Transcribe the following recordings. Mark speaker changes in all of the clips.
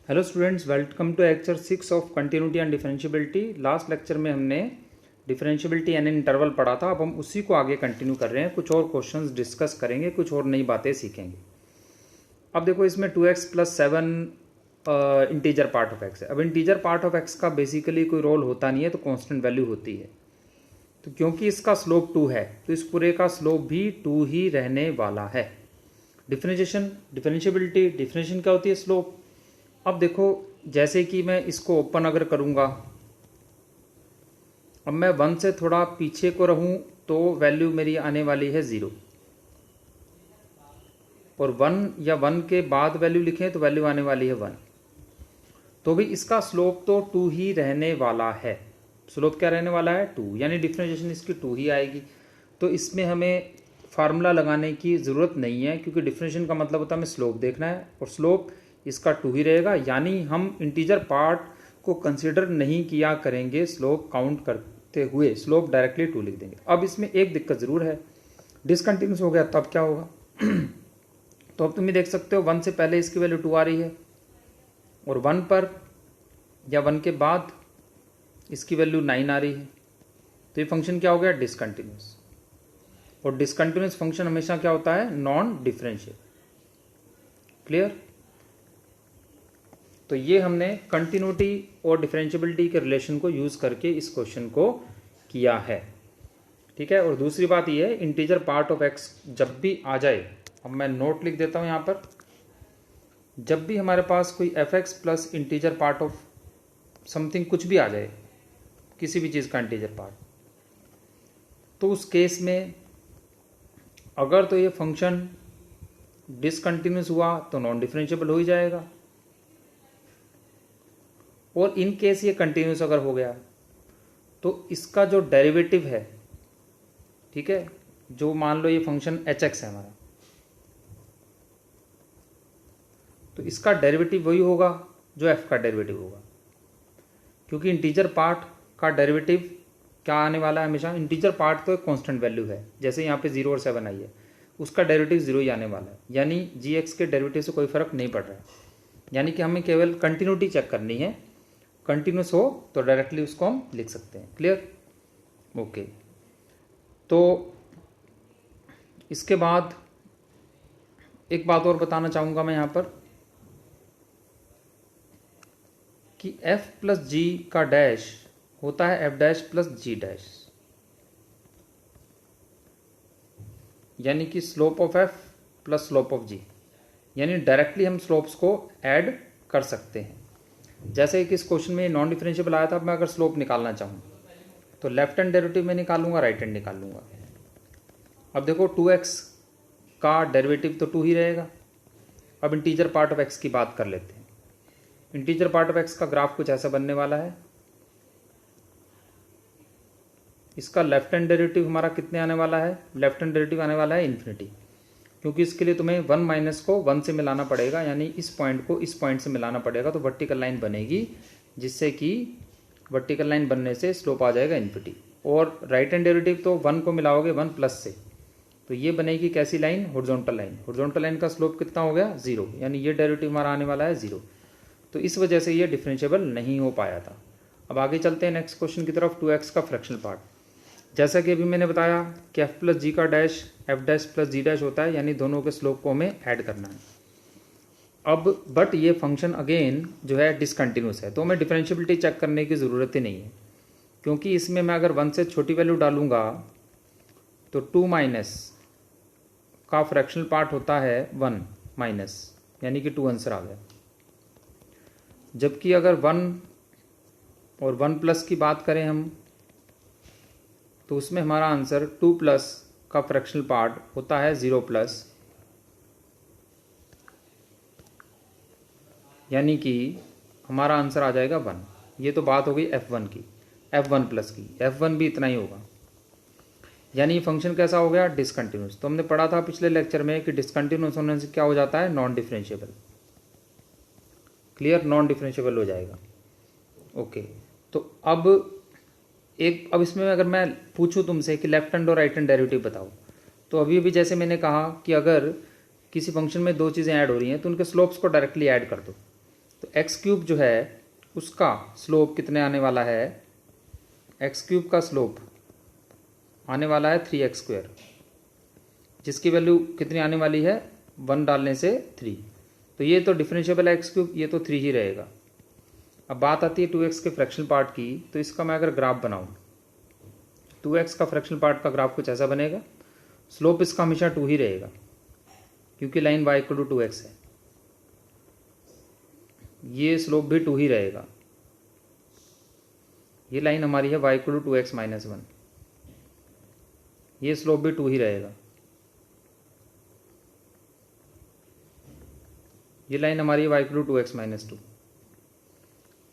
Speaker 1: Hello students, welcome to lecture 6 of continuity and differentiability. Last lecture में हमने differentiability and interval पढ़ा था। अब हम उसी को आगे कंटिन्यू कर रहे हैं, कुछ और क्वेश्चंस डिस्कस करेंगे, कुछ और नई बातें सीखेंगे। अब देखो, इसमें 2x + 7 integer part of x है। अब इंटीजर पार्ट ऑफ एक्स का बेसिकली कोई रोल होता नहीं है, तो कांस्टेंट वैल्यू होती है। तो क्योंकि इसका स्लोप 2 है, तो इस पूरे का स्लोप भी 2 ही रहने वाला है। डिफरेंशियबिलिटी, डिफरेंशिएशन क्या होती है? स्लोप। अब देखो, जैसे कि मैं इसको ओपन अगर करूंगा, अब मैं 1 से थोड़ा पीछे को रहूं तो वैल्यू मेरी आने वाली है 0, और 1 या 1 के बाद वैल्यू लिखें तो वैल्यू आने वाली है 1। तो भी इसका स्लोप तो 2 ही रहने वाला है। स्लोप क्या रहने वाला है? 2, यानी डिफरेंशिएशन इसकी 2 ही आएगी। तो इसमें हमें फार्मूला लगाने की ज़रूरत नहीं है, क्योंकि डिफरेंशिएशन का मतलब होता है हमें स्लोप देखना है, और स्लोप इसका 2 ही रहेगा। यानी हम इंटीजर पार्ट को कंसिडर नहीं किया करेंगे स्लोप काउंट करते हुए, स्लोप डायरेक्टली 2 लिख देंगे। अब इसमें एक दिक्कत ज़रूर है, डिसकंटिन्यूस हो गया तब क्या होगा? तो अब तुम देख सकते हो 1 से पहले इसकी वैल्यू 2 आ रही है, और 1 पर या 1 के बाद इसकी वैल्यू 9 आ रही है। तो ये फंक्शन क्या हो गया? डिसकंटिन्यूस। और डिसकंटिन्यूस फंक्शन हमेशा क्या होता है? Non differential. क्लियर? तो ये हमने कंटिन्यूटी और डिफरेंशियबिलिटी के रिलेशन को यूज करके इस क्वेश्चन को किया है। ठीक है। और दूसरी बात ये है, इंटीजर पार्ट ऑफ एक्स जब भी आ जाए, अब मैं नोट लिख देता हूं यहां पर, जब भी हमारे पास कोई F x plus integer part of something कुछ भी आ जाए, किसी भी चीज का इंटीजर पार्ट, तो उस केस में अगर तो ये फंक्शन डिसकंटिन्यूस हुआ तो नॉन डिफरेंशिएबल हो ही जाएगा, और इन केस ये कंटिन्यूस अगर हो गया तो इसका जो डेरिवेटिव है, ठीक है, जो मान लो ये फंक्शन एच एक्स है हमारा, तो इसका डेरिवेटिव वही होगा जो एफ का डेरिवेटिव होगा, क्योंकि इंटीजर पार्ट का डेरिवेटिव क्या आने वाला है? हमेशा इंटीजर पार्ट तो एक कांस्टेंट वैल्यू है, जैसे यहाँ पे 0 और 7 आई है, उसका डेरिवेटिव 0 ही आने वाला है, यानी जी एक्स के डेरिवेटिव से कोई फर्क नहीं पड़ रहा है। यानी कि हमें केवल कंटिन्यूटी चेक करनी है, कंटिन्यूस हो तो डायरेक्टली उसको हम लिख सकते हैं। क्लियर? ओके। तो इसके बाद एक बात और बताना चाहूंगा मैं यहां पर, कि f प्लस जी का डैश होता है f डैश प्लस जी डैश, यानी कि slope of f plus slope of g, यानी डायरेक्टली हम स्लोप्स को ऐड कर सकते हैं। जैसे कि इस क्वेश्चन में नॉन डिफरेंशिएबल आया था, मैं अगर स्लोप निकालना चाहूँ तो लेफ्ट हैंड डेरिवेटिव में निकालूंगा, राइट हैंड निकाल लूंगा। अब देखो 2x का डेरिवेटिव तो 2 ही रहेगा। अब इंटीजर पार्ट ऑफ x की बात कर लेते हैं। इंटीजर पार्ट ऑफ x का ग्राफ कुछ ऐसा बनने वाला है। इसका लेफ्ट हैंड डेरिवेटिव हमारा कितने आने वाला है? लेफ्ट हैंड डेरिवेटिव आने वाला है इन्फिनिटी, क्योंकि इसके लिए तुम्हें 1 माइनस को 1 से मिलाना पड़ेगा, यानी इस पॉइंट को इस पॉइंट से मिलाना पड़ेगा, तो वर्टिकल लाइन बनेगी, जिससे कि वर्टिकल लाइन बनने से स्लोप आ जाएगा इन्फिनिटी। और राइट हैंड डेरिवेटिव तो 1 को मिलाओगे 1 प्लस से, तो ये बनेगी कैसी line? Horizontal line. Horizontal line का स्लोप कितना हो गया? 0, यानी ये डेरिवेटिव हमारा आने वाला है 0। तो इस वजह से ये डिफरेंशिएबल नहीं हो पाया था। अब आगे चलते हैं नेक्स्ट क्वेश्चन की तरफ, 2x का फ्रैक्शनल पार्ट। जैसा कि अभी मैंने बताया कि f प्लस जी का डैश f डैश प्लस जी डैश होता है, यानी दोनों के स्लोप को हमें ऐड करना है। अब बट ये फंक्शन अगेन जो है डिसकंटिन्यूस है, तो हमें डिफरेंशियबिलिटी चेक करने की ज़रूरत ही नहीं है, क्योंकि इसमें मैं अगर 1 से छोटी वैल्यू डालूंगा तो 2 माइनस का फ्रैक्शनल पार्ट होता है 1 माइनस, यानी कि 2 आंसर आ गया। जबकि अगर 1 और 1 प्लस की बात करें हम, तो उसमें हमारा आंसर 2 प्लस का फ्रैक्शनल पार्ट होता है 0 प्लस, यानी कि हमारा आंसर आ जाएगा 1। ये तो बात हो गई f1 की, f1 प्लस की, f1 भी इतना ही होगा। यानी ये फंक्शन कैसा हो गया? डिसकंटिन्यूस। तो हमने पढ़ा था पिछले लेक्चर में कि डिसकंटिन्यूस होने से क्या हो जाता है? Non differentiable. Clear? Non differentiable हो जाएगा। ओके। तो अब इसमें अगर मैं पूछूं तुमसे कि लेफ्ट हैंड और राइट हैंड डेरिवेटिव बताओ, तो अभी अभी जैसे मैंने कहा कि अगर किसी फंक्शन में 2 चीज़ें ऐड हो रही हैं तो उनके स्लोप्स को डायरेक्टली ऐड कर दो। तो एक्स क्यूब जो है उसका स्लोप कितने आने वाला है, एक्स क्यूब का स्लोप आने वाला है 3x², जिसकी वैल्यू कितनी आने वाली है 1 डालने से 3। तो ये तो डिफरेंशिएबल है एक्स क्यूब, ये तो 3 ही रहेगा। अब बात आती है 2x के फ्रैक्शन पार्ट की। तो इसका मैं अगर ग्राफ बनाऊं, 2x का फ्रैक्शन पार्ट का ग्राफ कुछ ऐसा बनेगा। स्लोप इसका हमेशा 2 ही रहेगा क्योंकि लाइन y = 2x है। ये स्लोप भी 2 ही रहेगा। ये लाइन हमारी है y = 2x - 1, ये स्लोप भी 2 ही रहेगा। ये लाइन हमारी y = 2x - 2।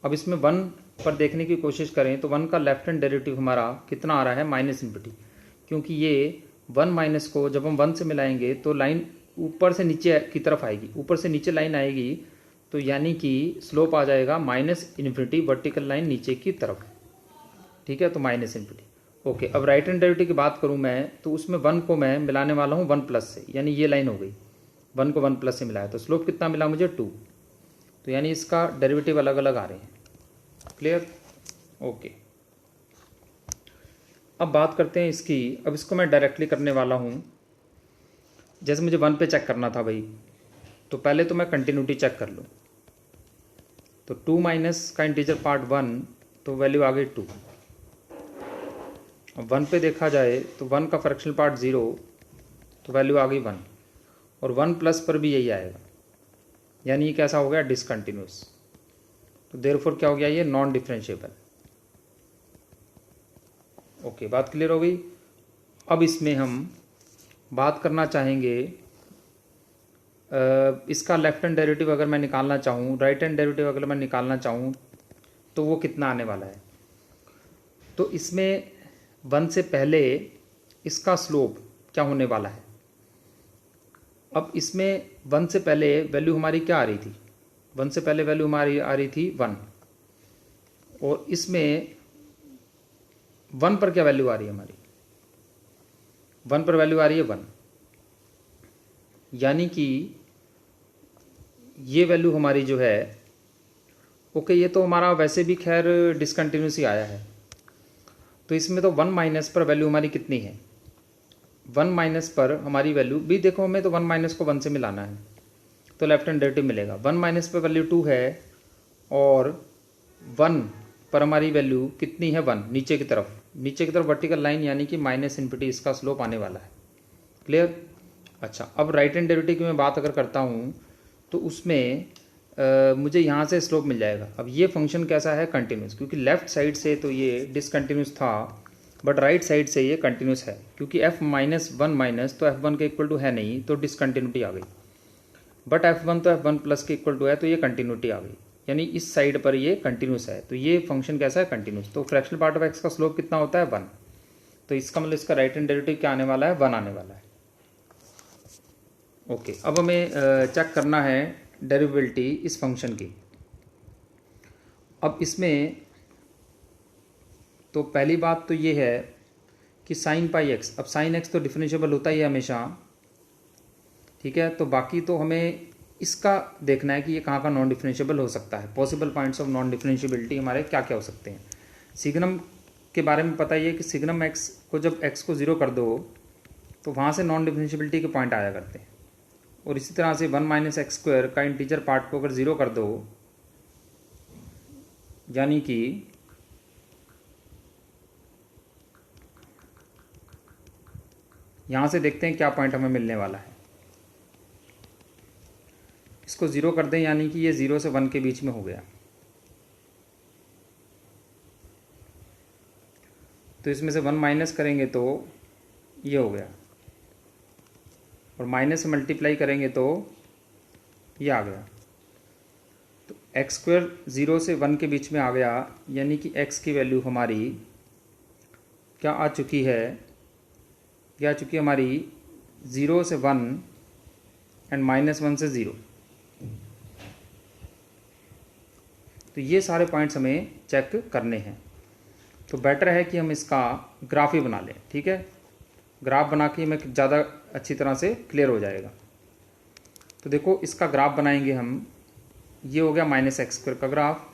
Speaker 1: अब इसमें 1 पर देखने की कोशिश करें तो 1 का लेफ्ट हैंड डेरिवेटिव हमारा कितना आ रहा है -∞, क्योंकि ये 1 को जब हम 1 से मिलाएंगे तो लाइन ऊपर से नीचे की तरफ आएगी, ऊपर से नीचे लाइन आएगी, तो यानी कि स्लोप आ जाएगा -∞, वर्टिकल लाइन नीचे की तरफ। ठीक है, तो -∞। ओके, अब राइट हैंड डेरिवेटिव की बात करूं मैं तो उसमें 1 को मैं मिलाने वाला हूं 1+ से, यानी ये लाइन हो गई 1 को 1+ से मिलाया तो स्लोप कितना मिला मुझे 2। तो यानी इसका डेरिवेटिव अलग अलग आ रहे हैं। क्लियर? ओके, अब बात करते हैं इसकी। अब इसको मैं डायरेक्टली करने वाला हूं। जैसे मुझे 1 पे चेक करना था भाई, तो पहले तो मैं कंटिन्यूटी चेक कर लूँ। तो 2 - का इंटीजर पार्ट 1, तो वैल्यू आ गई 2। अब 1 पे देखा जाए तो 1 का फ्रैक्शनल पार्ट 0, तो वैल्यू आ गई 1, और 1+ पर भी यही आएगा, यानी ये कैसा हो गया डिसकंटिन्यूस। तो देयरफॉर क्या हो गया ये नॉन डिफरेंशिएबल। ओके, बात क्लियर हो गई। अब इसमें हम बात करना चाहेंगे इसका लेफ्ट हैंड डेरिवेटिव अगर मैं निकालना चाहूँ, राइट हैंड डेरिवेटिव अगर मैं निकालना चाहूँ तो वो कितना आने वाला है। तो इसमें 1 से पहले इसका स्लोप क्या होने वाला है। अब इसमें 1 से पहले वैल्यू हमारी क्या आ रही थी, 1 से पहले वैल्यू हमारी आ रही थी 1, और इसमें 1 पर क्या वैल्यू आ रही है हमारी, 1 पर वैल्यू आ रही है 1, यानी कि ये वैल्यू हमारी जो है, ओके, ये तो हमारा वैसे भी खैर डिसकंटिन्यूस ही आया है। तो इसमें तो 1 पर वैल्यू हमारी कितनी है, 1 पर हमारी वैल्यू भी देखो, हमें तो 1 को 1 से मिलाना है तो लेफ्ट हैंड डेरिवेटिव मिलेगा। 1 पर वैल्यू 2 है और 1 पर हमारी वैल्यू कितनी है 1, नीचे की तरफ वर्टिकल लाइन, यानी कि -∞ इसका स्लोप आने वाला है। क्लियर? अच्छा, अब राइट हैंड डेरिवेटिव की मैं बात अगर करता हूँ तो उसमें मुझे यहाँ से स्लोप मिल जाएगा। अब ये फंक्शन कैसा है कंटिन्यूस, क्योंकि लेफ्ट साइड से तो ये डिसकंटिन्यूस था, बट राइट साइड से ये कंटिन्यूस है, क्योंकि f-1 तो f1 के इक्वल टू है नहीं, तो डिसकंटिन्यूटी आ गई। बट f1 तो f1+ के इक्वल टू है, तो ये कंटिन्यूटी आ गई, यानी इस साइड पर ये कंटिन्यूस है। तो ये फंक्शन कैसा है कंटिन्यूस। तो फ्रैक्शनल पार्ट ऑफ x का स्लोप कितना होता है 1। तो इसका मतलब इसका राइट हैंड डेरिवेटिव क्या आने वाला है 1 आने वाला है। ओके, अब हमें चेक करना है डेरिवेबिलिटी इस फंक्शन की। अब इसमें तो पहली बात तो ये है कि sin πx, अब sin x तो डिफरेंशिएबल होता ही है हमेशा, ठीक है। तो बाकी तो हमें इसका देखना है कि ये कहाँ का नॉन डिफरेंशिएबल हो सकता है। Possible points of non differentiability हमारे क्या क्या हो सकते हैं। सिग्नम के बारे में पता ही है कि सिग्नम x को जब x को 0 कर दो तो वहाँ से नॉन डिफरेंशिएबिलिटी के पॉइंट आया करते हैं, और इसी तरह से 1 - x² का इंटीजर पार्ट को अगर 0 कर दो, यानी कि यहाँ से देखते हैं क्या पॉइंट हमें मिलने वाला है। इसको 0 कर दें, यानी कि ये 0 से 1 के बीच में हो गया, तो इसमें से 1 माइनस करेंगे तो ये हो गया, और माइनस से मल्टीप्लाई करेंगे तो ये आ गया। तो x² 0 से 1 के बीच में आ गया, यानी कि x की वैल्यू हमारी क्या आ चुकी है, क्या आ चुकी है हमारी 0 से 1 एंड -1 से 0। तो ये सारे पॉइंट्स हमें चेक करने हैं, तो बेटर है कि हम इसका ग्राफ ही बना लें, ठीक है। ग्राफ बना के हमें ज़्यादा अच्छी तरह से क्लियर हो जाएगा। तो देखो इसका ग्राफ बनाएंगे हम। ये हो गया माइनस एक्स स्क्वायर का ग्राफ,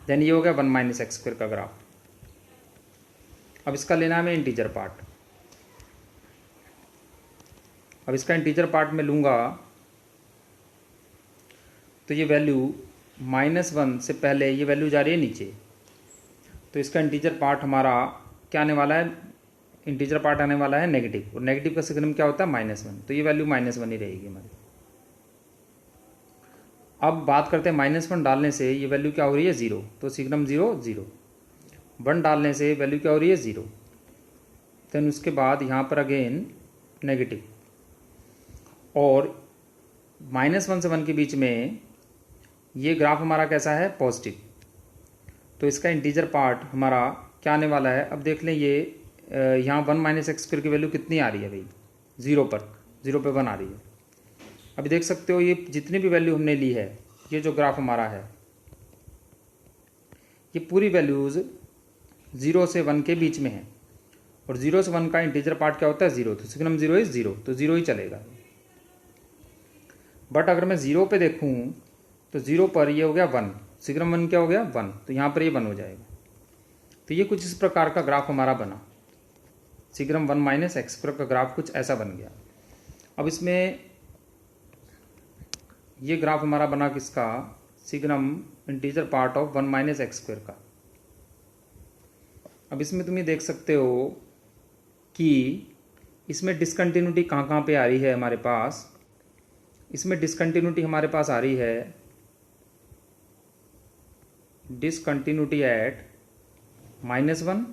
Speaker 1: देन ये हो गया 1 माइनस एक्स स्क्वायर का ग्राफ। अब इसका लेना है हमें इंटीजर पार्ट। अब इसका इंटीजर पार्ट में लूँगा तो ये वैल्यू -1 से पहले ये वैल्यू जा रही है नीचे, तो इसका इंटीजर पार्ट हमारा क्या आने वाला है, इंटीजर पार्ट आने वाला है नेगेटिव, और नेगेटिव का सिग्नम क्या होता है -1, तो ये वैल्यू -1 ही रहेगी हमारी। अब बात करते हैं -1 डालने से ये वैल्यू क्या हो रही है 0, तो सिग्नम 0 0, 1 डालने से वैल्यू क्या हो रही है 0, देन उसके बाद यहाँ पर अगेन नेगेटिव, और -1 से 1 के बीच में ये ग्राफ हमारा कैसा है पॉजिटिव, तो इसका इंटीजर पार्ट हमारा क्या आने वाला है। अब देख लें ये यहाँ 1 माइनस एक्स स्क्वायर की वैल्यू कितनी आ रही है भाई, 0 पे 1 आ रही है। अभी देख सकते हो ये जितनी भी वैल्यू हमने ली है, ये जो ग्राफ हमारा है ये पूरी वैल्यूज़ 0 से 1 के बीच में है, और 0 से 1 का इंटीजर पार्ट क्या होता है 0, तो सिग्नम 0 इज 0, तो 0 ही चलेगा। बट अगर मैं 0 पे देखूँ तो 0 पर ये हो गया 1, सिग्नम 1 क्या हो गया 1, तो यहाँ पर ये 1 हो जाएगा। तो ये कुछ इस प्रकार का ग्राफ हमारा बना, सिग्नम 1 माइनस एक्स स्क्वायर का ग्राफ कुछ ऐसा बन गया। अब इसमें ये ग्राफ हमारा बना किसका, signum integer part of 1 minus x square का। अब इसमें तुम ये देख सकते हो कि इसमें डिसकंटिन्यूटी कहाँ कहाँ पे आ रही है हमारे पास। इसमें डिसकंटिन्यूटी हमारे पास आ रही है, डिसकंटिन्यूटी एट -1,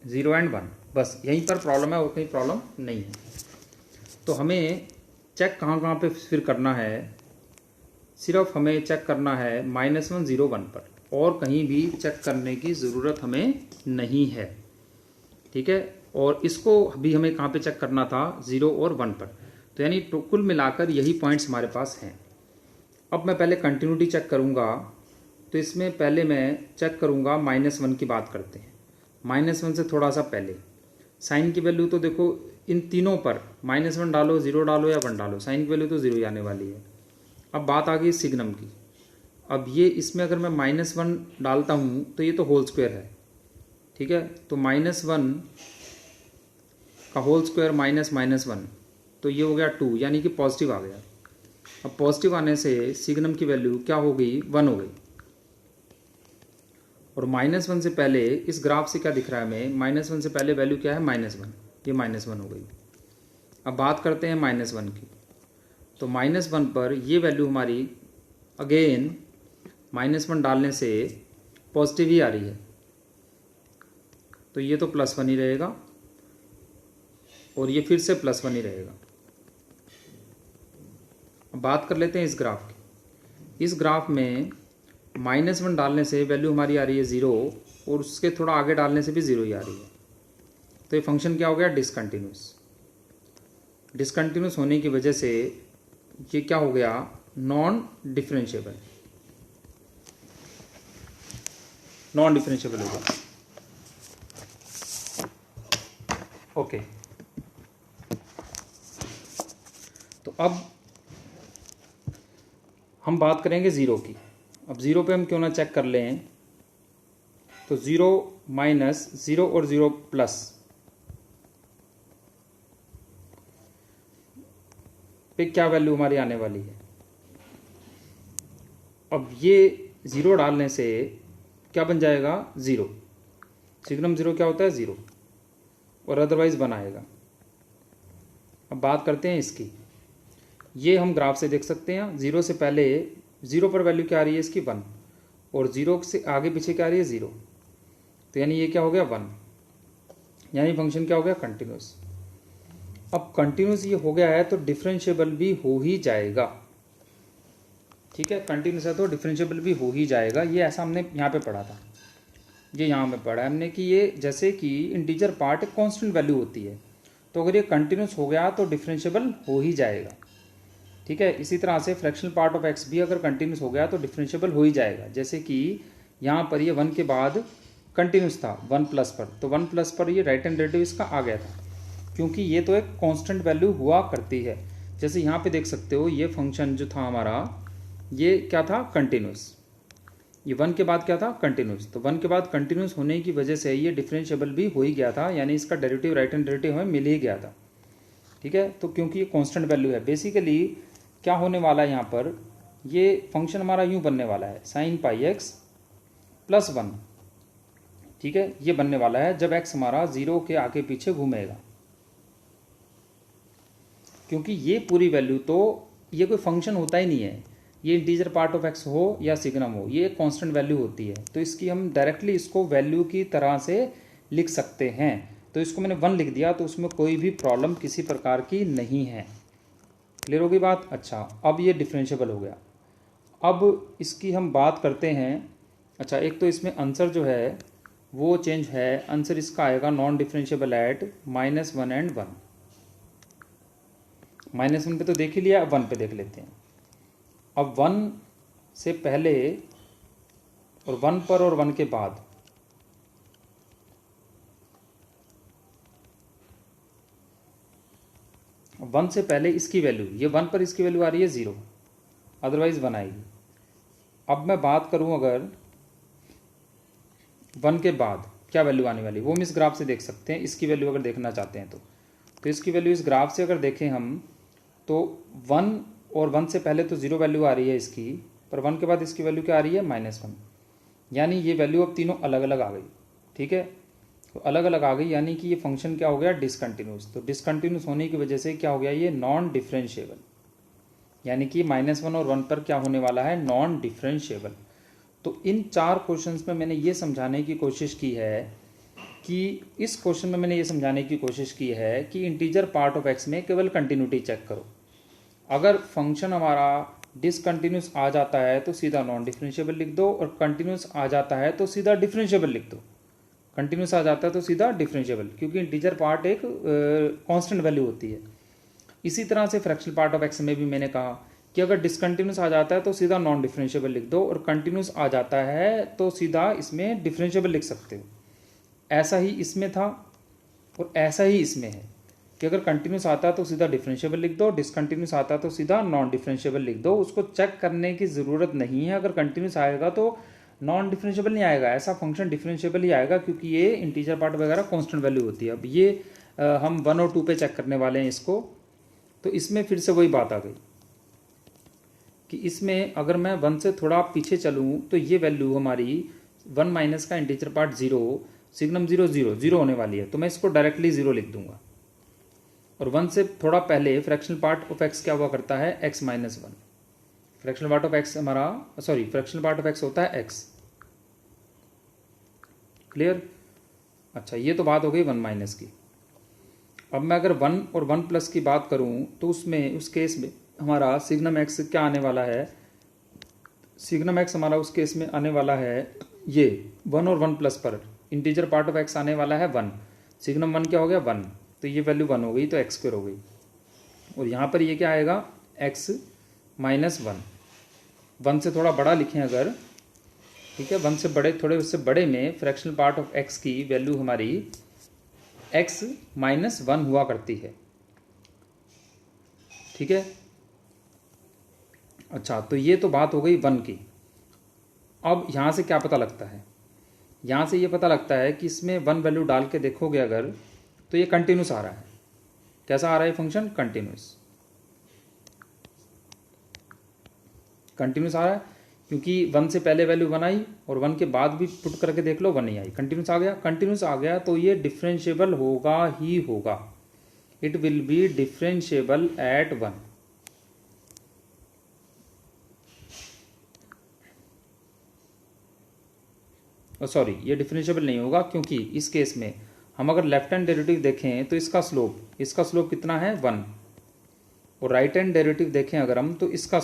Speaker 1: 0 एंड 1, बस यहीं पर प्रॉब्लम है और कहीं प्रॉब्लम नहीं है। तो हमें चेक कहाँ कहाँ पे फिर करना है, सिर्फ हमें चेक करना है -1 0 1 पर, और कहीं भी चेक करने की ज़रूरत हमें नहीं है, ठीक है। और इसको भी हमें कहाँ पे चेक करना था 0 और 1 पर, तो यानी कुल मिलाकर यही पॉइंट्स हमारे पास हैं। अब मैं पहले कंटिन्यूटी चेक करूँगा, तो इसमें पहले मैं चेक करूँगा -1 की बात करते हैं, -1 से थोड़ा सा पहले साइन की वैल्यू तो देखो इन तीनों पर -1 डालो, 0 डालो या 1 डालो, साइन की वैल्यू तो 0 ही आने वाली है। अब बात आ गई सिग्नम की। अब ये इसमें अगर मैं -1 डालता हूँ तो ये तो होल स्क्वायर है, ठीक है, तो -1 का होल स्क्वायर -1, तो ये हो गया 2, यानी कि पॉजिटिव आ गया। अब पॉजिटिव आने से सिग्नम की वैल्यू क्या हो गई 1 हो गई, और -1 से पहले इस ग्राफ से क्या दिख रहा है हमें, -1 से पहले वैल्यू क्या है -1, ये -1 हो गई। अब बात करते हैं -1 की, तो -1 पर ये वैल्यू हमारी अगेन -1 डालने से पॉजिटिव ही आ रही है, तो ये तो +1 ही रहेगा, और ये फिर से +1 ही रहेगा। अब बात कर लेते हैं इस ग्राफ की। इस ग्राफ में -1 डालने से वैल्यू हमारी आ रही है 0, और उसके थोड़ा आगे डालने से भी 0 ही आ रही है, तो ये फंक्शन क्या हो गया डिसकंटिन्यूस। डिसकंटिन्यूस होने की वजह से ये क्या हो गया नॉन डिफरेंशिएबल हो गया। ओके, तो अब हम बात करेंगे 0 की। अब 0 पे हम क्यों ना चेक कर लें, तो 0 माइनस 0 और 0 प्लस पे क्या वैल्यू हमारी आने वाली है। अब ये 0 डालने से क्या बन जाएगा 0, सिग्नम 0 क्या होता है 0, और अदरवाइज 1 आएगा। अब बात करते हैं इसकी, ये हम ग्राफ से देख सकते हैं 0 से पहले 0 पर वैल्यू क्या आ रही है इसकी 1, और 0 से आगे पीछे क्या आ रही है 0, तो यानी ये क्या हो गया 1, यानी फंक्शन क्या हो गया कंटिन्यूस। अब कंटिन्यूस ये हो गया है तो डिफरेंशिएबल भी हो ही जाएगा, ठीक है, कंटिन्यूस है तो डिफरेंशिएबल भी हो ही जाएगा। ये ऐसा हमने यहाँ पे पढ़ा था, ये यहाँ पे पढ़ा है हमने कि ये जैसे कि इंटीजर पार्ट एक कांस्टेंट वैल्यू होती है, तो अगर ये कंटिन्यूस हो गया तो डिफरेंशिएबल हो ही जाएगा, ठीक है। इसी तरह से फ्रैक्शनल पार्ट ऑफ एक्स भी अगर कंटिन्यूस हो गया तो डिफरेंशिएबल हो ही जाएगा। जैसे कि यहाँ पर ये 1 के बाद कंटिन्यूस था 1 प्लस पर, तो 1 प्लस पर ये राइट हैंड डेरिवेटिव इसका आ गया था, क्योंकि ये तो एक कांस्टेंट वैल्यू हुआ करती है। जैसे यहाँ पे देख सकते हो ये फंक्शन जो था हमारा, ये क्या था, कंटिन्यूस। ये 1 के बाद क्या था, कंटिन्यूस। तो 1 के बाद कंटिन्यूस होने की वजह से ये डिफरेंशिएबल भी हो ही गया था, यानी इसका डेरिवेटिव, राइट हैंड डेरिवेटिव हमें मिल ही गया था। ठीक है, तो क्योंकि ये कांस्टेंट वैल्यू है, बेसिकली क्या होने वाला है यहाँ पर, ये फंक्शन हमारा यूं बनने वाला है sin पाई x प्लस 1। ठीक है, ये बनने वाला है जब x हमारा 0 के आगे पीछे घूमेगा, क्योंकि ये पूरी वैल्यू तो ये कोई फंक्शन होता ही नहीं है, ये इंटीजर पार्ट ऑफ x हो या सिग्नम हो, ये एक कांस्टेंट वैल्यू होती है। तो इसकी हम डायरेक्टली इसको वैल्यू की तरह से लिख सकते हैं। तो इसको मैंने 1 लिख दिया, तो उसमें कोई भी प्रॉब्लम किसी प्रकार की नहीं है। क्लियर होगी बात। अच्छा, अब ये डिफरेंशिएबल हो गया। अब इसकी हम बात करते हैं। अच्छा, एक तो इसमें आंसर जो है वो चेंज है, आंसर इसका आएगा नॉन डिफरेंशिएबल एट -1 एंड 1। -1 पे तो देख ही लिया, अब 1 पे देख लेते हैं। अब 1 से पहले और 1 पर और 1 के बाद, अब 1 से पहले इसकी वैल्यू, ये 1 पर इसकी वैल्यू आ रही है 0, अदरवाइज 1 आएगी। अब मैं बात करूं अगर 1 के बाद क्या वैल्यू आने वाली, वो हम इस ग्राफ से देख सकते हैं। इसकी वैल्यू अगर देखना चाहते हैं तो इसकी वैल्यू इस ग्राफ से अगर देखें हम, तो 1 और 1 से पहले तो 0 वैल्यू आ रही है इसकी, पर 1 के बाद इसकी वैल्यू क्या आ रही है, -1। यानी ये वैल्यू अब तीनों अलग अलग आ गई। ठीक है, तो अलग अलग आ गई, यानी कि ये फंक्शन क्या हो गया, डिसकंटिन्यूस। तो डिसकंटिन्यूस होने की वजह से क्या हो गया, ये नॉन डिफरेंशिएबल, यानी कि -1 और 1 पर क्या होने वाला है, नॉन डिफरेंशिएबल। तो इन 4 क्वेश्चंस में मैंने ये समझाने की कोशिश की है कि इस क्वेश्चन में मैंने ये समझाने की कोशिश की है कि इंटीजर पार्ट ऑफ x में केवल कंटिन्यूटी चेक करो। अगर फंक्शन हमारा डिसकंटिन्यूस आ जाता है तो सीधा नॉन डिफरेंशिएबल लिख दो, और कंटिन्यूस आ जाता है तो सीधा डिफरेंशिएबल लिख दो। कंटिन्यूस आ जाता है तो सीधा डिफरेंशिएबल, क्योंकि इंटीजर पार्ट एक कांस्टेंट वैल्यू होती है। इसी तरह से फ्रैक्शनल पार्ट ऑफ x में भी मैंने कहा कि अगर डिसकंटिन्यूस आ जाता है तो सीधा नॉन डिफरेंशिएबल लिख दो, और कंटिन्यूस आ जाता है तो सीधा इसमें डिफरेंशिएबल लिख सकते हो। ऐसा ही इसमें था और ऐसा ही इसमें है कि अगर कंटिन्यूस आता है तो सीधा डिफरेंशिएबल लिख दो, डिसकंटिन्यूस आता है तो सीधा नॉन डिफरेंशिएबल लिख दो। उसको चेक करने की ज़रूरत नहीं है, अगर कंटिन्यूस आएगा तो नॉन डिफरेंशिएबल नहीं आएगा, ऐसा फंक्शन डिफरेंशिएबल ही आएगा, क्योंकि ये इंटीजर पार्ट वगैरह कांस्टेंट वैल्यू होती है। अब ये हम 1 और 2 पे चेक करने वाले हैं इसको। तो इसमें फिर से वही बात आ गई कि इसमें अगर मैं 1 से थोड़ा पीछे चलूँ तो ये वैल्यू हमारी 1 माइनस का इंटीजर पार्ट 0, सिग्नम 0 0 0 होने वाली है, तो मैं इसको डायरेक्टली 0 लिख दूंगा। और 1 से थोड़ा पहले फ्रैक्शनल पार्ट ऑफ x क्या हुआ करता है, x -1। Fractional part of x हमारा, sorry, fractional part of x होता है x। क्लियर। अच्छा, ये तो बात हो गई 1 माइनस की। अब मैं अगर 1 और 1 प्लस की बात करूं तो उसमें, उस केस में हमारा सिग्नम x क्या आने वाला है, सिग्नम x हमारा उस केस में आने वाला है, ये 1 और 1 प्लस पर इंटीजर पार्ट ऑफ x आने वाला है 1। सिग्नम 1 क्या हो गया, 1, तो ये वैल्यू 1 हो गई, तो x² हो गई। और यहाँ पर ये क्या आएगा, x -1। 1 से थोड़ा बड़ा लिखें अगर, ठीक है, 1 से बड़े, थोड़े उससे बड़े में फ्रैक्शनल पार्ट ऑफ x की वैल्यू हमारी x -1 हुआ करती है। ठीक है। अच्छा, तो ये तो बात हो गई 1 की। अब यहाँ से क्या पता लगता है, यहाँ से ये पता लगता है कि इसमें 1 वैल्यू डाल के देखोगे अगर, तो ये कंटिन्यूस आ रहा है। कैसा आ रहा है फंक्शन, कंटिन्यूस। कंटिन्यूस आ रहा है क्योंकि 1 से पहले वैल्यू 1 आई और 1 के बाद भी पुट करके देख लो 1 नहीं आई, कंटिन्यूस आ गया। कंटिन्यूस आ गया तो ये डिफरेंशिएबल होगा ही होगा, it will be differentiable eight 1। Sorry, ये डिफरेंशिएबल नहीं होगा, क्योंकि इस केस में हम अगर लेफ्ट हैंड डेरिवेटिव देखें तो इसका स्लोप कितना है, 1। और राइट हैंड डेरिवेटिव देखें अगर हम, तो इसका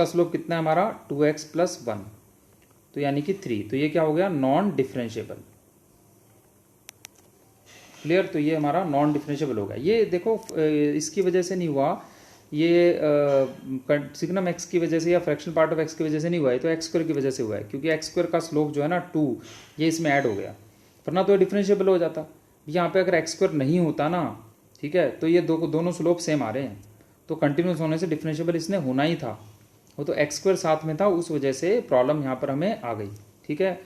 Speaker 1: स्लोप कितना है हमारा, 2x + 1, तो यानी कि 3। तो ये क्या हो गया, नॉन डिफरेंशिएबल। क्लियर। तो ये हमारा नॉन डिफरेंशिएबल होगा। ये देखो इसकी वजह से नहीं हुआ, ये सिग्नम x की वजह से या फ्रैक्शनल पार्ट ऑफ x की वजह से नहीं हुआ है, तो x² की वजह से हुआ है, क्योंकि x² का स्लोप जो है ना 2, ये इसमें ऐड हो गया, वरना तो ये डिफरेंशिएबल हो जाता। यहाँ पे अगर x² नहीं होता ना, ठीक है, तो ये दोनों स्लोप सेम आ रहे हैं। तो कंटिन्यूस होने से डिफरेंशिएबल इसने होना ही था, वो तो एक्स स्क्वायर साथ में था, उस वजह से प्रॉब्लम यहाँ पर हमें आ गई। ठीक है,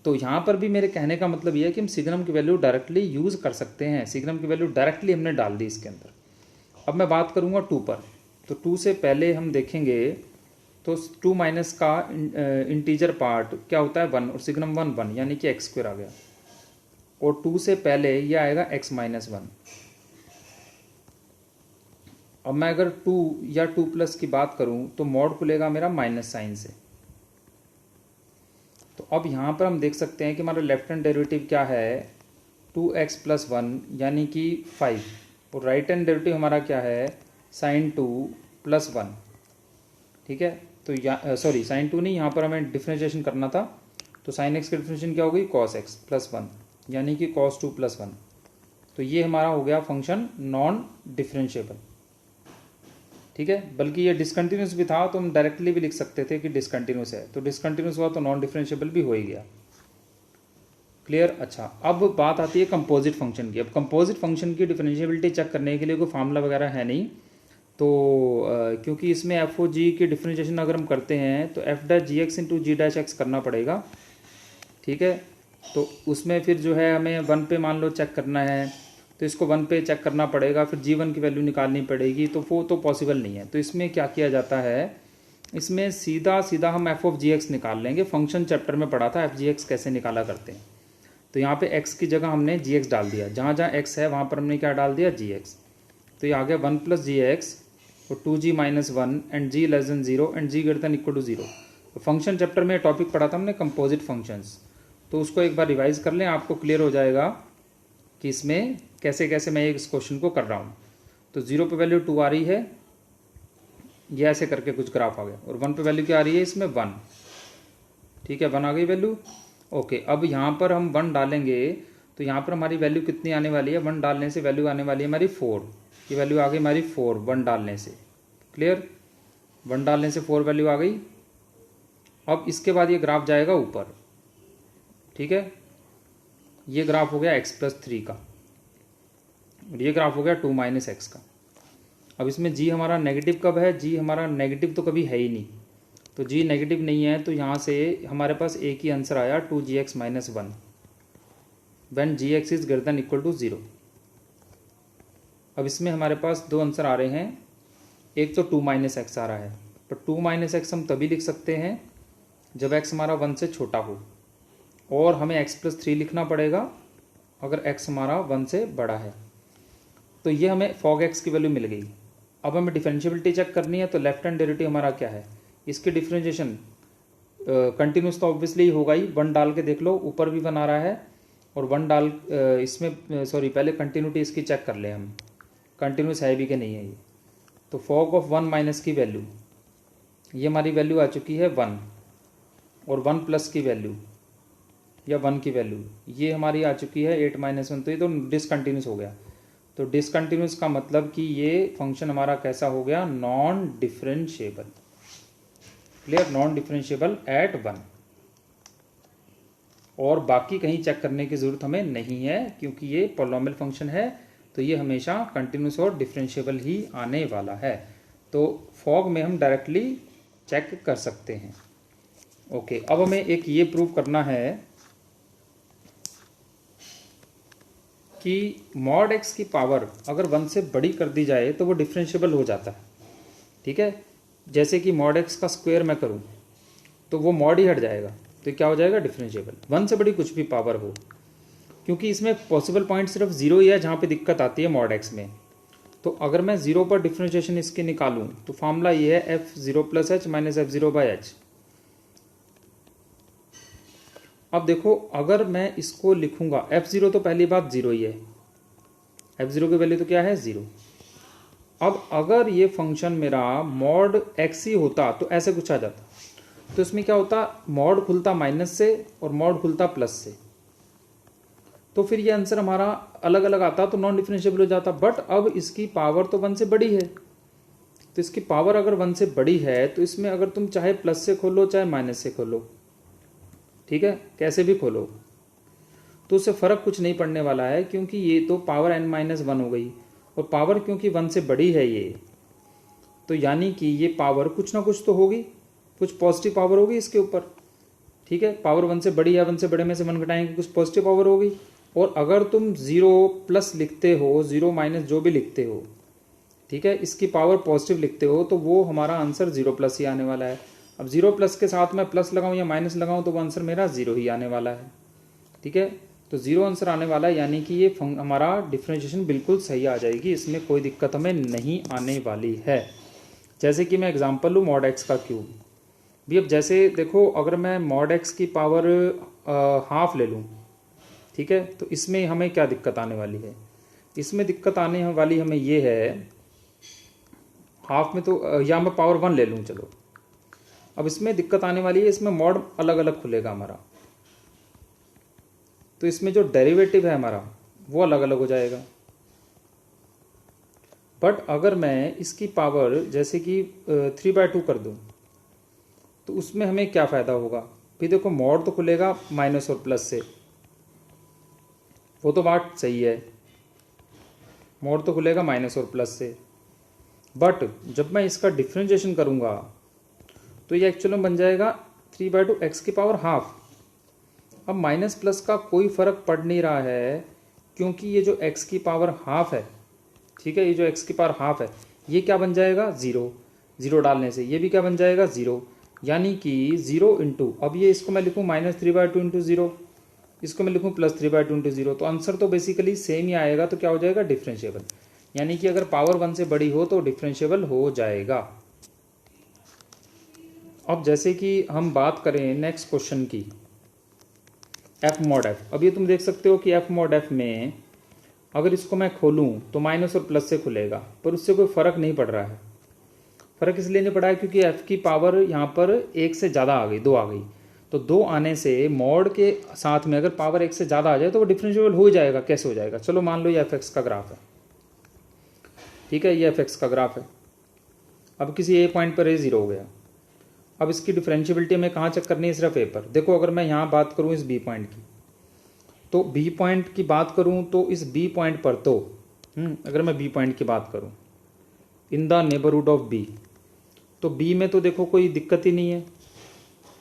Speaker 1: तो यहाँ पर भी मेरे कहने का मतलब ये है कि हम सिग्नम की वैल्यू डायरेक्टली यूज़ कर सकते हैं। सिग्नम की वैल्यू डायरेक्टली हमने डाल दी इसके अंदर। अब मैं बात करूँगा 2 पर, तो 2 से पहले हम देखेंगे तो 2 माइनस का इंटीजर पार्ट क्या होता है 1, और सिग्नम 1 1 यानी कि एक्स स्क्वायर आ गया, और 2 से पहले ये आएगा x माइनस 1। अब मैं अगर 2 या 2 प्लस की बात करूं तो मॉड खुलेगा मेरा माइनस साइन से। तो अब यहाँ पर हम देख सकते हैं कि हमारा लेफ्ट हैंड डेरिवेटिव क्या है 2x प्लस 1 यानी कि 5, और राइट हैंड डेरिवेटिव हमारा क्या है साइन 2 प्लस 1। ठीक है, तो सॉरी साइन 2 नहीं, यहाँ पर हमें डिफ्रेंशिएशन करना था, तो साइन x की डिफ्रेंशिएशन क्या होगी cos x प्लस 1 यानी कि cos 2 प्लस 1। तो ये हमारा हो गया फंक्शन नॉन डिफरेंशिएबल। ठीक है, बल्कि ये डिसकंटिन्यूस भी था तो हम डायरेक्टली भी लिख सकते थे कि डिसकंटिन्यूस है, तो डिसकंटिन्यूस हुआ तो नॉन डिफरेंशिएबल भी हो ही गया। क्लियर। अच्छा, अब बात आती है कंपोजिट फंक्शन की। अब कंपोजिट फंक्शन की डिफरेंशिएबिलिटी चेक करने के लिए कोई फार्मूला वगैरह है नहीं, तो क्योंकि इसमें एफ ओ जी की डिफरेंशिएशन अगर हम करते हैं तो एफ डैश जी एक्स इंटू जी डैश एक्स करना पड़ेगा। ठीक है, तो उसमें फिर जो है हमें 1 पे मान लो चेक करना है, तो इसको 1 पे चेक करना पड़ेगा, फिर g1 की वैल्यू निकालनी पड़ेगी, तो वो तो पॉसिबल नहीं है। तो इसमें क्या किया जाता है, इसमें सीधा सीधा हम एफ ऑफ जी एक्स निकाल लेंगे। फंक्शन चैप्टर में पढ़ा था एफ जी एक्स कैसे निकाला करते हैं। तो यहाँ पे x की जगह हमने जी एक्स डाल दिया, जहाँ जहाँ x है वहाँ पर हमने क्या डाल दिया जी एक्स। तो ये आ गया 1 प्लस जी एक्स और 2g minus 1 and g less than 0 and g greater than equal to 0। तो फंक्शन चैप्टर में टॉपिक पढ़ा था हमने कंपोजिट फंक्शंस, तो उसको एक बार रिवाइज कर लें, आपको क्लियर हो जाएगा कि इसमें कैसे कैसे मैं इस क्वेश्चन को कर रहा हूँ। तो 0 पे वैल्यू 2 आ रही है, ये ऐसे करके कुछ ग्राफ आ गया, और 1 पे वैल्यू क्या आ रही है इसमें 1। ठीक है, 1 आ गई वैल्यू। ओके, अब यहाँ पर हम 1 डालेंगे तो यहाँ पर हमारी वैल्यू कितनी आने वाली है, 1 डालने से वैल्यू आने वाली है हमारी 4। ये वैल्यू आ गई हमारी 4 1 डालने से। क्लियर, 1 डालने से 4 वैल्यू आ गई। अब इसके बाद ये ग्राफ जाएगा ऊपर। ठीक है, ये ग्राफ हो गया x प्लस 3 का, और ये ग्राफ हो गया 2 माइनस एक्स का। अब इसमें g हमारा नेगेटिव कब है, g हमारा नेगेटिव तो कभी है ही नहीं, तो g नेगेटिव नहीं है, तो यहाँ से हमारे पास एक ही आंसर आया 2gx minus 1 when gx is greater than equal to 0। अब इसमें हमारे पास दो आंसर आ रहे हैं, एक तो 2 माइनस एक्स आ रहा है, पर 2 माइनस एक्स हम तभी लिख सकते हैं जब x हमारा 1 से छोटा हो, और हमें x प्लस 3 लिखना पड़ेगा अगर x हमारा 1 से बड़ा है। तो ये हमें फॉग x की वैल्यू मिल गई। अब हमें डिफरेंशिएबिलिटी चेक करनी है, तो लेफ्ट हैंड डेरिवेटिव हमारा क्या है, इसकी डिफरेंशिएशन कंटिन्यूस तो ऑब्वियसली होगा ही, 1 डाल के देख लो, ऊपर भी 1 आ रहा है, और 1 डाल इसमें सॉरी पहले कंटिन्यूटी इसकी चेक कर ले हम, कंटिन्यूस है भी कि नहीं है ये। तो फॉग ऑफ 1 माइनस की वैल्यू, ये हमारी वैल्यू आ चुकी है 1, और 1 प्लस की वैल्यू या 1 की वैल्यू ये हमारी आ चुकी है 8 माइनस 1, तो ये तो डिसकंटिन्यूस हो गया। तो डिसकंटिन्यूस का मतलब कि ये फंक्शन हमारा कैसा हो गया, non differentiable. Clear, non differentiable eight 1, और बाकी कहीं चेक करने की जरूरत हमें नहीं है, क्योंकि ये पॉलिनॉमियल फंक्शन है, तो ये हमेशा कंटिन्यूस और डिफरेंशिएबल ही आने वाला है। तो फॉग में हम डायरेक्टली चेक कर सकते हैं। ओके, अब हमें एक ये प्रूव करना है कि मॉड x की पावर अगर 1 से बड़ी कर दी जाए तो वो डिफरेंशिएबल हो जाता है। ठीक है, जैसे कि मॉड x का स्क्वायर मैं करूं तो वो मॉड ही हट जाएगा, तो क्या हो जाएगा डिफरेंशिएबल, 1 से बड़ी कुछ भी पावर हो, क्योंकि इसमें पॉसिबल पॉइंट सिर्फ 0 ही है जहाँ पे दिक्कत आती है मॉड x में। तो अगर मैं 0 पर डिफरेंशिएशन इसकी निकालूं तो फॉर्मूला ये है f0 plus H minus f0 by H. अब देखो, अगर मैं इसको लिखूंगा f0, तो पहली बात 0 ही है, f0 की वैल्यू तो क्या है 0। अब अगर ये फंक्शन मेरा मॉड x ही होता तो ऐसे कुछ आ जाता, तो इसमें क्या होता, मॉड खुलता माइनस से और मॉड खुलता प्लस से, तो फिर ये आंसर हमारा अलग अलग आता, तो नॉन डिफरेंशिएबल हो जाता। बट अब इसकी पावर तो 1 से बड़ी है, तो इसकी पावर अगर 1 से बड़ी है तो इसमें अगर तुम चाहे प्लस से खोलो चाहे माइनस से खोलो, ठीक है, कैसे भी खोलो, तो उससे फर्क कुछ नहीं पड़ने वाला है, क्योंकि ये तो पावर n-1 हो गई, और पावर क्योंकि 1 से बड़ी है ये, तो यानी कि ये पावर कुछ ना कुछ तो होगी, कुछ पॉजिटिव पावर होगी इसके ऊपर, ठीक है। पावर 1 से बड़ी या 1 से बड़े में से 1 घटाएंगे, कुछ पॉजिटिव पावर होगी। और अगर तुम 0+ लिखते हो, 0- जो भी लिखते हो, ठीक है, इसकी पावर पॉजिटिव लिखते हो, तो वो हमारा आंसर 0+ ही आने वाला है। अब 0+ के साथ मैं प्लस लगाऊं या माइनस लगाऊं तो वो आंसर मेरा 0 ही आने वाला है, ठीक है। तो 0 आंसर आने वाला है, यानी कि ये हमारा डिफ्रेंशिएशन बिल्कुल सही आ जाएगी, इसमें कोई दिक्कत हमें नहीं आने वाली है। जैसे कि मैं एग्जांपल लूँ mod x का क्यूब भी। अब जैसे देखो, अगर मैं mod x की पावर हाफ ले लूँ, ठीक है, तो इसमें हमें क्या दिक्कत आने वाली है? इसमें दिक्कत आने वाली हमें ये है, हाफ में तो या मैं पावर 1 ले लूँ, चलो। अब इसमें दिक्कत आने वाली है, इसमें मॉड अलग अलग खुलेगा हमारा, तो इसमें जो डेरिवेटिव है हमारा वो अलग अलग हो जाएगा। बट अगर मैं इसकी पावर जैसे कि 3/2 कर दूं, तो उसमें हमें क्या फ़ायदा होगा? फिर देखो, मॉड तो खुलेगा माइनस और प्लस से, वो तो बात सही है, मॉड तो खुलेगा माइनस और प्लस से। बट जब मैं इसका डिफ्रेंशिएशन करूँगा तो ये एक्चुअल में बन जाएगा 3/2 x की पावर हाफ। अब माइनस प्लस का कोई फ़र्क पड़ नहीं रहा है, क्योंकि ये जो x की पावर हाफ है, ठीक है, ये जो x की पावर हाफ है, ये क्या बन जाएगा? 0 डालने से ये भी क्या बन जाएगा? 0, यानी कि 0 इंटू, अब ये इसको मैं लिखूँ -3/2 इंटू 0, इसको मैं लिखूँ +3/2 इंटू 0, तो आंसर तो बेसिकली सेम ही आएगा। तो क्या हो जाएगा? डिफरेंशिएबल, यानी कि अगर पावर 1 से बड़ी हो तो डिफरेंशिएबल हो जाएगा। अब जैसे कि हम बात करें नेक्स्ट क्वेश्चन की, f mod f। अब ये तुम देख सकते हो कि f mod f में अगर इसको मैं खोलूं तो माइनस और प्लस से खुलेगा, पर उससे कोई फ़र्क नहीं पड़ रहा है। फ़र्क इसलिए नहीं पड़ा है क्योंकि f की पावर यहाँ पर 1 से ज़्यादा आ गई, 2 आ गई। तो 2 आने से मॉड के साथ में अगर पावर 1 से ज़्यादा आ जाए तो वो डिफरेंशिएबल हो जाएगा। कैसे हो जाएगा? चलो मान लो ये f(x) का ग्राफ है, ठीक है, ये f(x) का ग्राफ है। अब किसी ए पॉइंट पर ये 0 हो गया। अब इसकी डिफरेंशिएबिलिटी हमें कहाँ चेक करनी है? सिर्फ ए पर। देखो, अगर मैं यहाँ बात करूँ इस बी पॉइंट की, तो बी पॉइंट की बात करूँ तो इस बी पॉइंट पर तो अगर मैं बी पॉइंट की बात करूँ, in the neighbourhood of b, तो बी में तो देखो कोई दिक्कत ही नहीं है,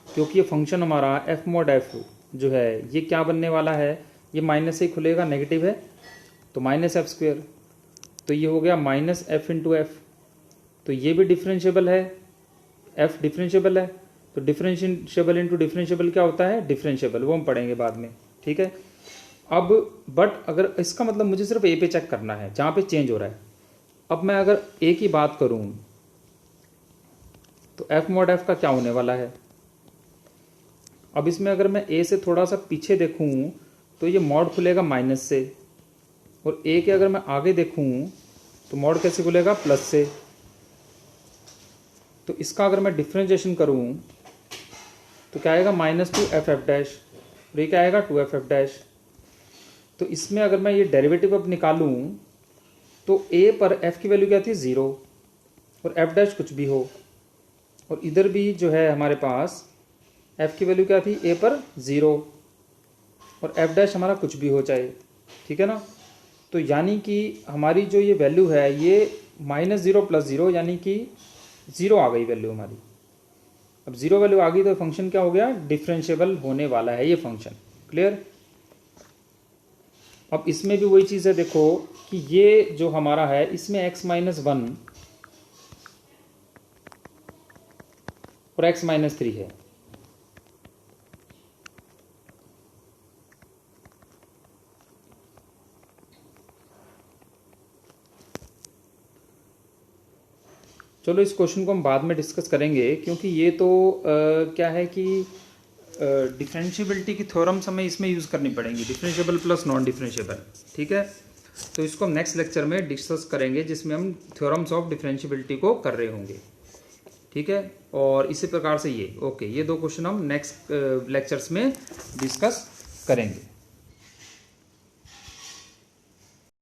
Speaker 1: क्योंकि ये फंक्शन हमारा f mod f जो है ये क्या बनने वाला है? ये माइनस से ही खुलेगा, नेगेटिव है तो -f², तो ये हो गया -f इंटू एफ। तो ये भी डिफरेंशिएबल है, f डिफरेंशिएबल है, तो डिफरेंशिएबल इंटू डिफरेंशिएबल क्या होता है? डिफरेंशिएबल, वो हम पढ़ेंगे बाद में, ठीक है। अब बट अगर इसका मतलब मुझे सिर्फ ए पे चेक करना है जहाँ पे चेंज हो रहा है। अब मैं अगर ए की बात करूँ तो f mod f का क्या होने वाला है? अब इसमें अगर मैं ए से थोड़ा सा पीछे देखूँ तो ये मॉड खुलेगा माइनस से, और ए के अगर मैं आगे देखूँ तो मॉड कैसे खुलेगा? प्लस से। तो इसका अगर मैं डिफ्रेंशिएशन करूँ तो क्या आएगा? -2f(f'), और ये क्या आएगा? 2f(f'). तो इसमें अगर मैं ये डेरिवेटिव अब निकालूँ तो a पर f की वैल्यू क्या थी? 0, और f' कुछ भी हो, और इधर भी जो है हमारे पास f की वैल्यू क्या थी? a पर 0, और f' हमारा कुछ भी हो चाहे, ठीक है ना। तो यानी कि हमारी जो ये वैल्यू है ये -0 + 0, यानी कि 0 आ गई वैल्यू हमारी। अब 0 वैल्यू आ गई तो फंक्शन क्या हो गया? डिफरेंशिएबल होने वाला है ये फंक्शन। क्लियर? अब इसमें भी वही चीज़ है, देखो कि ये जो हमारा है इसमें x-1 और x-3 है। चलो इस क्वेश्चन को हम बाद में डिस्कस करेंगे, क्योंकि ये तो क्या है कि डिफरेंशिएबिलिटी की थ्योरम्स हमें इसमें यूज़ करनी पड़ेंगी, डिफरेंशिएबल प्लस नॉन डिफरेंशिएबल, ठीक है। तो इसको हम नेक्स्ट लेक्चर में डिस्कस करेंगे, जिसमें हम थ्योरम्स ऑफ डिफरेंशिएबिलिटी को कर रहे होंगे, ठीक है। और इसी प्रकार से ये 2 क्वेश्चन हम नेक्स्ट लेक्चर्स में डिस्कस करेंगे।